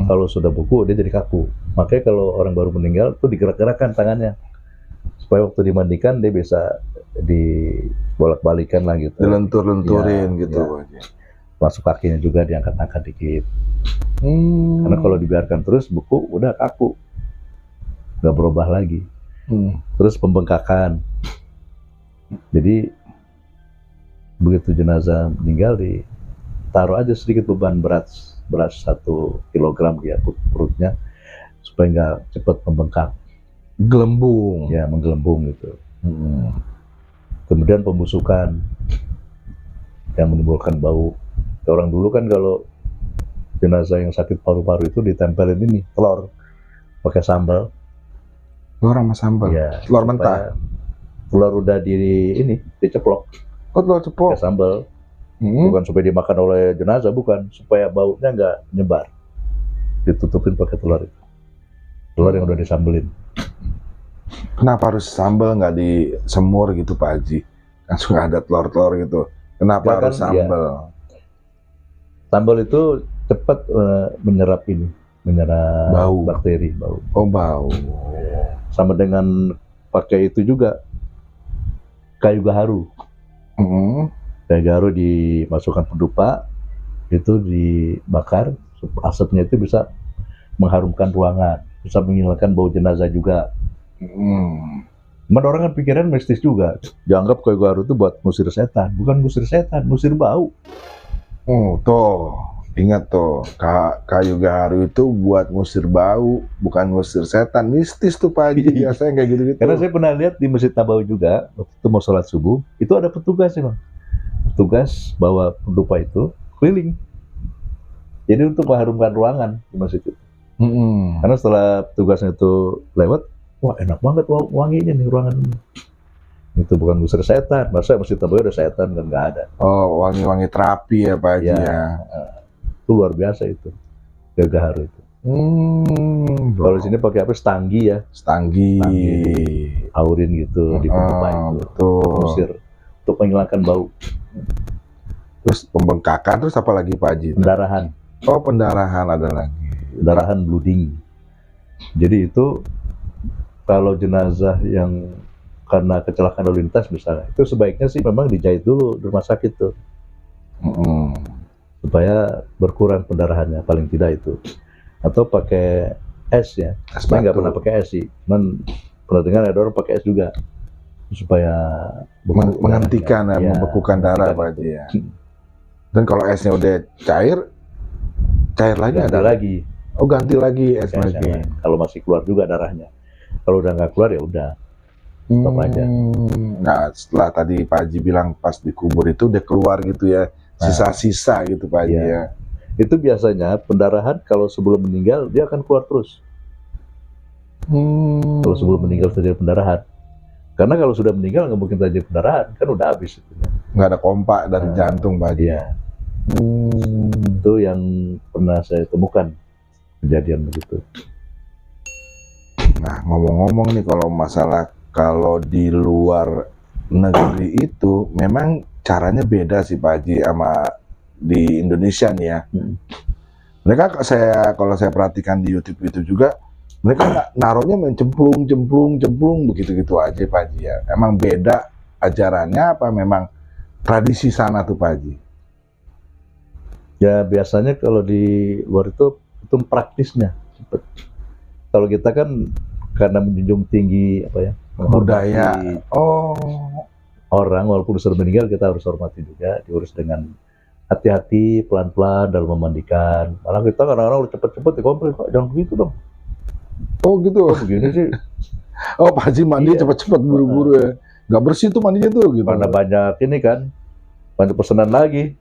Kalau sudah beku dia jadi kaku. Makanya kalau orang baru meninggal itu digerak-gerakkan tangannya supaya waktu dimandikan dia bisa dibolak-balikan lah gitu. Dilentur-lenturin gitu. Ya. Masuk kakinya juga diangkat-angkat dikit. Karena kalau dibiarkan terus beku udah kaku, nggak berubah lagi. Terus pembengkakan. Jadi begitu jenazah meninggal ditaruh aja sedikit beban berat 1 kilogram dia perutnya supaya nggak cepat membengkak. Gelembung. Ya, menggelembung gitu. Kemudian pembusukan yang menimbulkan bau. Orang dulu kan kalau jenazah yang sakit paru-paru itu ditempelin ini telur pakai sambal. Telur sama sambal. Ya, telur mentah. Telur udah diceplok. Oh, telur ceplok. Pakai sambal. Bukan supaya dimakan oleh jenazah, bukan, supaya baunya nggak nyebar. Ditutupin pakai telur itu. Telur yang udah disambelin. Kenapa harus sambal, nggak disemur gitu Pak Haji? Kan suka ada telur-telur gitu. Kenapa ya, harus sambal? Ya. Sambal itu cepat menyerap bau, bakteri, bau. Oh, bau. Sama dengan pakai itu juga kayu gaharu. Kayu gaharu dimasukkan pedupa, itu dibakar, asapnya itu bisa mengharumkan ruangan, bisa menghilangkan bau jenazah juga. Cuman orang kan pikiran mistis juga, dianggap kayu gaharu itu buat ngusir setan. Bukan ngusir setan, ngusir bau. Tuh, ingat tuh, kayu gaharu itu buat ngusir bau, bukan ngusir setan. Mistis tuh Pak Haji, biasanya kayak gitu-gitu. Karena saya pernah lihat di Masjid Nabawi juga, waktu itu mau sholat subuh, itu ada petugas ya Bang. Petugas bawa pedupa itu keliling. Jadi untuk mengharumkan ruangan di masjid itu. Karena setelah petugasnya itu lewat, wah enak banget wanginya nih ruangan ini. Itu bukan ngusir setan. Masa Masjid Nabawi ada setan kan, nggak ada. Oh, wangi-wangi terapi ya Pak Haji ya. Itu luar biasa itu. Kayu gaharu itu. Kalau di sini pakai apa? Stanggi ya, Stanggi. aurin gitu di pembuka itu. Betul. Usir untuk menghilangkan bau. Terus pembengkakan, terus apa lagi Pak Haji? Pendarahan, Oh, pendarahan ada lagi. pendarahan bleeding. Jadi itu kalau jenazah yang karena kecelakaan lalu lintas misalnya, itu sebaiknya sih memang dijahit dulu di rumah sakit tuh, supaya berkurang pendarahannya paling tidak itu. Atau pakai es ya. Saya nggak pernah pakai es sih, cuman pernah dengar ada orang pakai es juga supaya menghentikan ya, membekukan darah Pak Haji ya. Dan kalau esnya udah cair lagi ganti ada lagi. Oh, ganti lagi es lagi. Kalau masih keluar juga darahnya. Kalau udah nggak keluar ya udah stop aja. Nah, setelah tadi Pak Haji bilang pas dikubur itu udah keluar gitu ya, sisa-sisa gitu Pak Haji ya. Itu biasanya pendarahan kalau sebelum meninggal dia akan keluar terus. Kalau sebelum meninggal terjadi pendarahan. Karena kalau sudah meninggal nggak mungkin terjadi pendarahan, kan udah habis itu. Nggak ada kompak dari jantung Pak Haji. Iya. Itu yang pernah saya temukan kejadian begitu. Nah, ngomong-ngomong nih kalau di luar negeri itu memang caranya beda sih Pak Haji sama di Indonesia nih ya. Mereka kalau saya perhatikan di YouTube itu juga mereka naruhnya cemplung begitu aja Pak Haji ya. Emang beda ajarannya apa memang tradisi sana tuh Pak Haji? Ya biasanya kalau di luar itu praktisnya. Kalau kita kan karena menjunjung tinggi apa ya, budaya. Oh, orang walaupun sudah meninggal kita harus hormati juga, diurus dengan hati-hati, pelan-pelan dalam memandikan. Malah kita kadang-kadang udah cepet-cepet dikomplain, Pak jangan begitu dong. Oh gitu. Begini sih. Oh Pak Haji mandi cepet-cepet buru-buru ya. Nggak bersih tuh mandinya tuh gitu. Karena banyak ini kan, banyak pesanan lagi.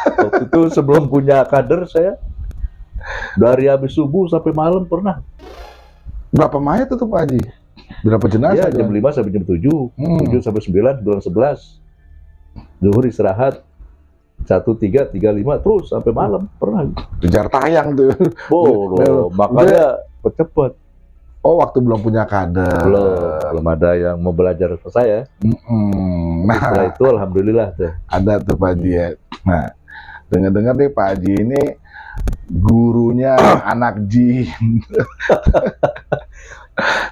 Waktu itu sebelum punya kader saya dari habis subuh sampai malam pernah. Berapa mayat itu Pak Haji? Berapa jenazah? Ya, jam 5 sampai jam 7, 7 sampai 9, 11. Zuhur istirahat, 1, 3, 3, 5, terus sampai malam pernah. Kejar tayang tuh. Oh, makanya cepet. Oh, waktu belum punya kader. Belum ada yang mau belajar ke saya. Nah, setelah itu alhamdulillah tuh. Ada tuh Pak Haji ya. Nah, dengar-dengar nih Pak Haji ini gurunya anak jin.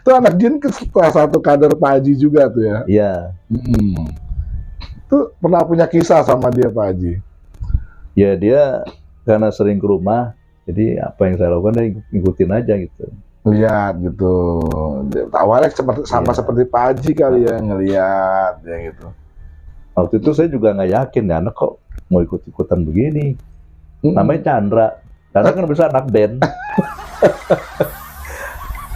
Tuh anak jin salah satu kader Pak Haji juga tuh ya. Iya. Tuh pernah punya kisah sama dia Pak Haji? Ya dia karena sering ke rumah, jadi apa yang saya lakukan dia ngikutin aja gitu. Lihat gitu. Awalnya seperti Pak Haji kali ya, ngelihat ya gitu. Waktu itu saya juga nggak yakin ya anak kok mau ikut-ikutan begini. Namanya Chandra. Chandra kan bisa anak band.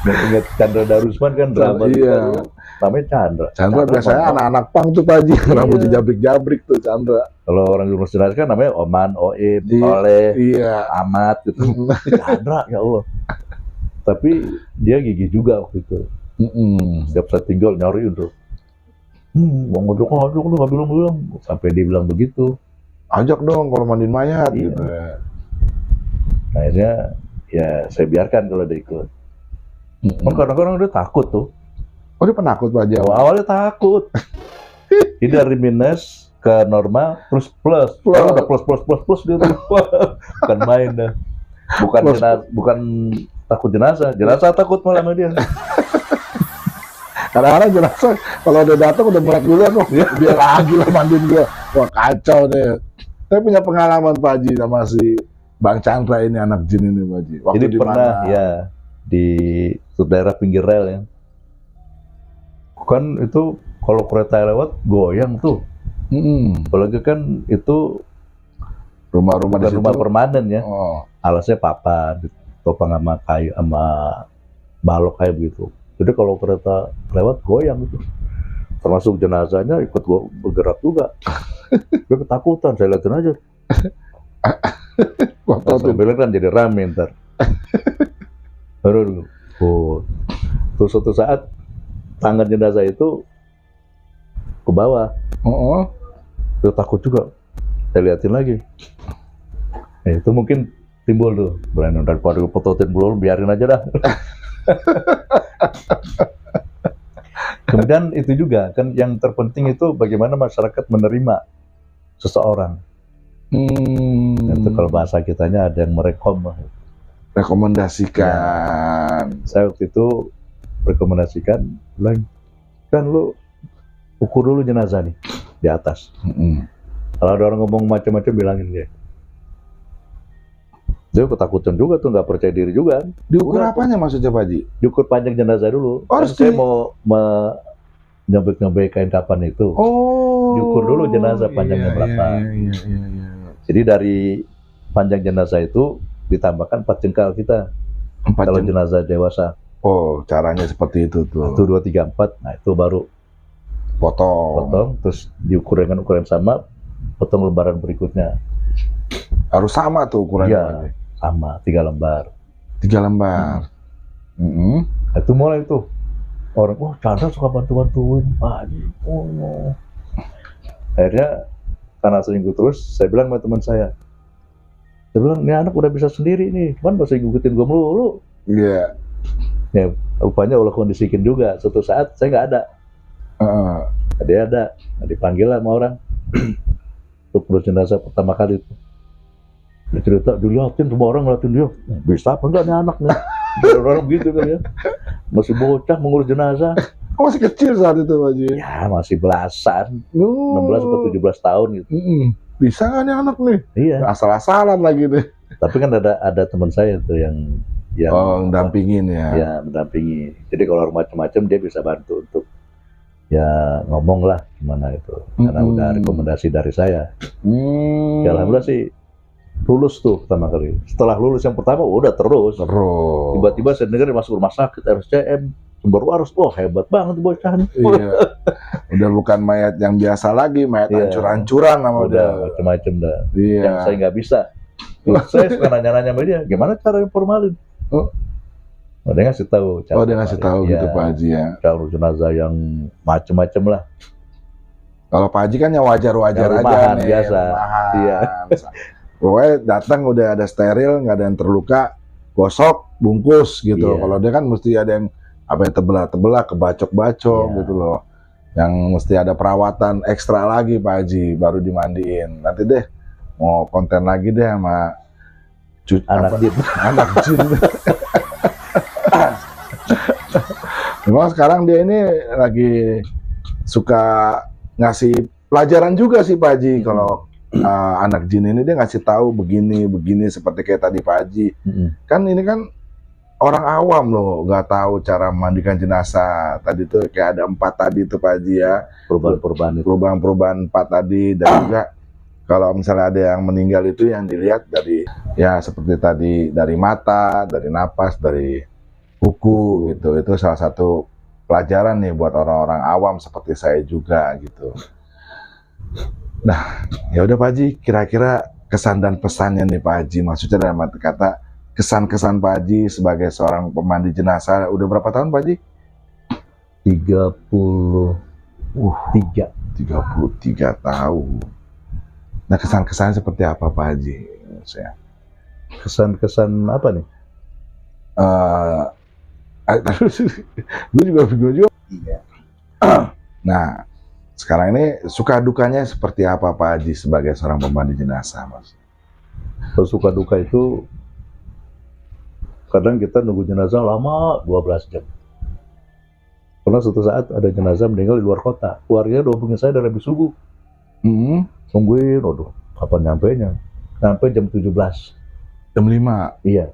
Dan ingat Chandra Darusman kan drama. Iya. Namanya Chandra. Chandra biasanya anak-anak pang tuh Pak Haji. Rambutnya jabrik-jabrik tuh Chandra. Kalau orang di rumah kan namanya Oman, Oim, Oleh, Amat gitu. Chandra ya Allah. Tapi dia gigih juga waktu itu. Setiap saya tinggal nyari untuk mau ngajak nggak bilang sampai dia bilang begitu. Ajak dong kalau mandiin mayat gitu. Akhirnya ya saya biarkan kalau dia ikut. Kadang-kadang dia takut tuh. Oh dia penakut Pak Haji? Awalnya takut. Ini dari minus ke normal terus plus. Kalau udah plus dia tuh. Bukan main dah. Bukan takut jenazah takut malah sama dia. Kadang-kadang jenazah kalau udah datang udah berat duluan kok. Biar lagi lah mandiin gua. Wah kacau deh. Saya punya pengalaman Pak Haji sama si Bang Chandra ini anak jin ini Pak Haji. Waktu jadi pernah ya di daerah pinggir rel ya. Kan itu kalau kereta lewat goyang tuh. Apalagi kan itu rumah-rumah di situ. Rumah permanen ya. Alasnya papan, topang sama kayu sama balok kayak begitu. Jadi kalau kereta lewat goyang itu. Termasuk jenazahnya ikut bergerak juga. Gue ketakutan, saya liatin aja. Bilang kan jadi rame ntar. Terus suatu saat tangan jenazah itu ke bawah. Gue takut juga. Saya liatin lagi. Itu mungkin timbul tuh, berani daripada pototin belum, biarin aja dah. Kemudian itu juga kan yang terpenting itu bagaimana masyarakat menerima seseorang. Itu kalau bahasa kitanya ada yang rekomendasikan. Saya waktu itu rekomendasikan, bilang kan lu ukur dulu jenazah nih di atas. Kalau ada orang ngomong macam-macam bilangin dia. Dia ketakutan juga tuh, nggak percaya diri juga. Diukur apanya maksudnya Pak Haji? Diukur panjang jenazah dulu. Oh, kan saya mau nyobek kain kapan itu. Oh. Diukur dulu jenazah panjangnya berapa. Iya. Jadi dari panjang jenazah itu ditambahkan 4 jengkal kita. Kalau jenazah dewasa. Oh, caranya seperti itu tuh. 1, 2, 3, 4. Nah, itu baru potong, terus diukur dengan ukuran sama, potong lembaran berikutnya. Harus sama tuh ukurannya. Iya, sama, 3 lembar. 3 lembar. Itu mulai tuh orang, wah Chandra suka bantuin Pak Haji. Akhirnya karena seminggu terus, saya bilang sama teman saya bilang, ini anak udah bisa sendiri nih, cuman masih ngikutin gue melulu. Iya. Ya, rupanya Allah kondisikan juga. Suatu saat saya nggak ada. Dia ada, dipanggil lah sama orang untuk urus jenazah pertama kali itu. Dia cerita, dilihatin semua orang ngeliatin dia, bisa apa enggak nih anak nih? Orang begitu kan ya, masih bocah mengurus jenazah. Masih kecil saat itu Pak Haji? Ya masih belasan, 16 atau 17 tahun gitu. Bisa nggak nih anak nih? Iya. Asal-asalan lagi deh. Tapi kan ada teman saya tuh yang mendampingin ya. Ya, mendampingi. Jadi kalau orang macam-macam dia bisa bantu untuk ya ngomong lah gimana itu. Karena udah rekomendasi dari saya. Ya alhamdulillah sih lulus tuh pertama kali. Setelah lulus yang pertama udah terus. Tiba-tiba saya dengar masuk rumah sakit RSCM sumber waras. Wah hebat banget bocah nih. Iya. Udah bukan mayat yang biasa lagi, mayat hancur-hancuran sama udah macam-macam dah. Iya. Yang saya nggak bisa. Saya suka nanya-nanya sama dia, gimana cara formalin? Dia ngasih tahu. Dia ngasih tahu gitu Pak Haji ya. Cara jenazah yang macam-macam lah. Kalau Pak Haji kan yang wajar-wajar aja nih. Biasa. Iya. Pokoknya datang udah ada steril, nggak ada yang terluka, gosok, bungkus gitu. Kalau dia kan mesti ada yang tebelah, kebacok-bacok gitu loh. Yang mesti ada perawatan ekstra lagi Pak Haji, baru dimandiin. Nanti deh mau konten lagi deh sama anak jin. Memang sekarang dia ini lagi suka ngasih pelajaran juga sih Pak Haji. Kalau anak jin ini dia ngasih tahu begini seperti kayak tadi Pak Haji. Kan ini kan orang awam loh, nggak tahu cara memandikan jenazah. Tadi tuh kayak ada 4 tadi tuh Pak Haji ya. Perubahan-perubahan 4 tadi, dan juga kalau misalnya ada yang meninggal itu yang dilihat dari ya seperti tadi, dari mata, dari napas, dari kuku gitu. Itu salah satu pelajaran nih buat orang-orang awam seperti saya juga gitu. Nah, ya udah Pak Haji, kira-kira kesan dan pesannya nih Pak Haji, maksudnya dalam arti kata kesan-kesan Pak Haji sebagai seorang pemandi jenazah. Udah berapa tahun Pak Haji? 33 tahun. Nah, kesan-kesannya seperti apa Pak Haji? Kesan-kesan apa nih? Gue juga bingung juga. Nah, sekarang ini suka dukanya seperti apa Pak Haji sebagai seorang pemandi jenazah, Mas? Kalau suka duka itu kadang kita nunggu jenazah lama 12 jam. Pernah suatu saat ada jenazah meninggal di luar kota. Keluarganya udah hubungin saya dari habis subuh. Tungguin, aduh, kapan nyampainya? Sampai jam 17. Jam 5? Iya.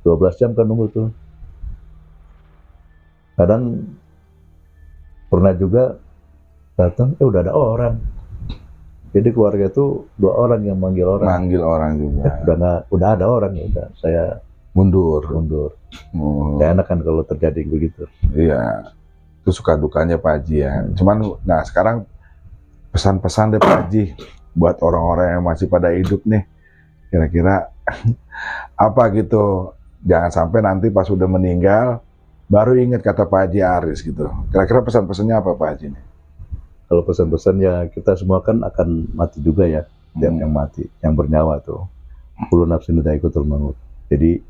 12 jam kan nunggu tuh. Kadang pernah juga datang, udah ada orang. Jadi keluarga itu 2 orang yang manggil orang. Manggil orang juga. Udah ada orang, ya udah saya mundur. Gak enak kan kalau terjadi begitu. Iya, itu suka dukanya Pak Haji ya. Cuman, nah sekarang pesan-pesan deh Pak Haji buat orang-orang yang masih pada hidup nih. Kira-kira apa gitu? Jangan sampai nanti pas udah meninggal baru ingat kata Pak Haji Aris gitu. Kira-kira pesan-pesannya apa Pak Haji nih? Kalau pesan-pesan ya kita semua kan akan mati juga ya, yang mati, yang bernyawa tuh. kullu nafsin dha'iqatul maut. Jadi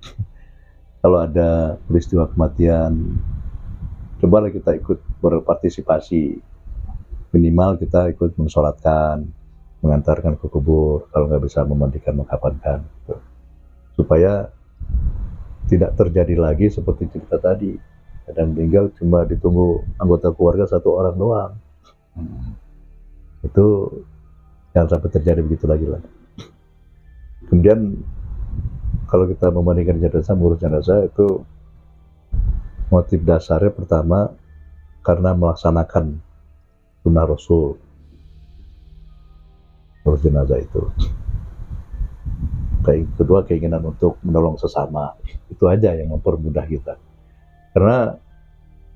kalau ada peristiwa kematian, cobalah kita ikut berpartisipasi. Minimal kita ikut mensolatkan, mengantarkan ke kubur, kalau nggak bisa memandikan, mengkafankan, gitu. Supaya tidak terjadi lagi seperti cerita tadi, ada meninggal cuma ditunggu anggota keluarga 1 orang doang. Itu jangan sampai terjadi begitu lagi lah. Kemudian kalau kita memandikan jenazah, mengurus jenazah, itu motif dasarnya pertama karena melaksanakan sunnah Rasul, urus jenazah itu. Kedua, keinginan untuk menolong sesama. Itu aja yang mempermudah kita. Karena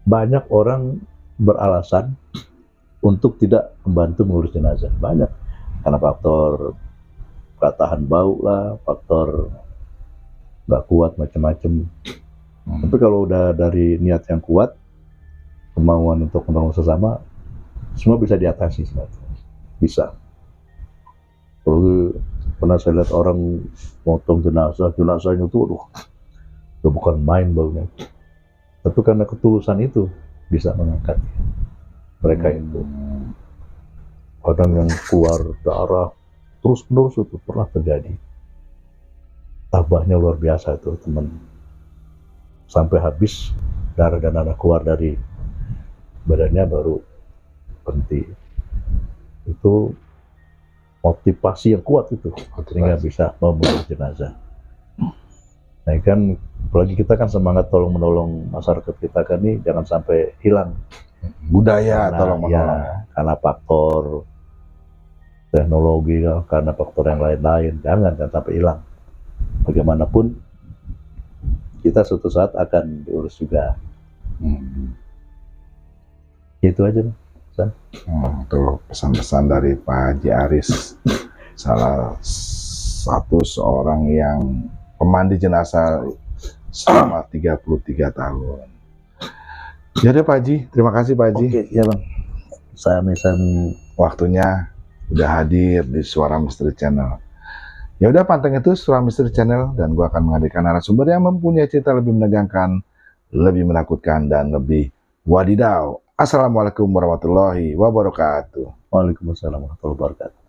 banyak orang beralasan untuk tidak membantu mengurus jenazah. Banyak. Karena faktor gak tahan bau lah, faktor gak kuat, macam-macam. Tapi kalau udah dari niat yang kuat, kemauan untuk menolong sesama, semua bisa diatasi. Bisa. Kalau pernah saya lihat orang potong jenazahnya tuh, aduh, itu bukan main baunya. Tapi karena ketulusan itu bisa mengangkat mereka itu. Kadang yang keluar darah terus-menerus itu pernah terjadi. Tabahnya luar biasa itu teman. Sampai habis darah dan anak keluar dari badannya baru berhenti. Itu motivasi yang kuat itu, sehingga bisa membawa jenazah. Nah kan, apalagi kita kan semangat tolong menolong masyarakat kita kan ini jangan sampai hilang. Budaya Karena, tolong menolong. Ya, karena faktor teknologi, karena faktor yang lain-lain, jangan sampai hilang. Bagaimanapun kita suatu saat akan diurus juga. Itu aja. Itu pesan-pesan dari Pak Haji Aris, salah satu seorang yang pemandi jenazah selama 33 tahun. Ya udah Pak Haji, terima kasih Pak Haji. Oke, ya Bang. Sami-sami. Waktunya udah hadir di Suara Misteri Channel. Ya udah, panteng itu Suara Misteri Channel, dan gua akan menghadirkan narasumber yang mempunyai cerita lebih menegangkan, lebih menakutkan, dan lebih wadidaw. Assalamualaikum warahmatullahi wabarakatuh. Waalaikumsalam warahmatullahi wabarakatuh.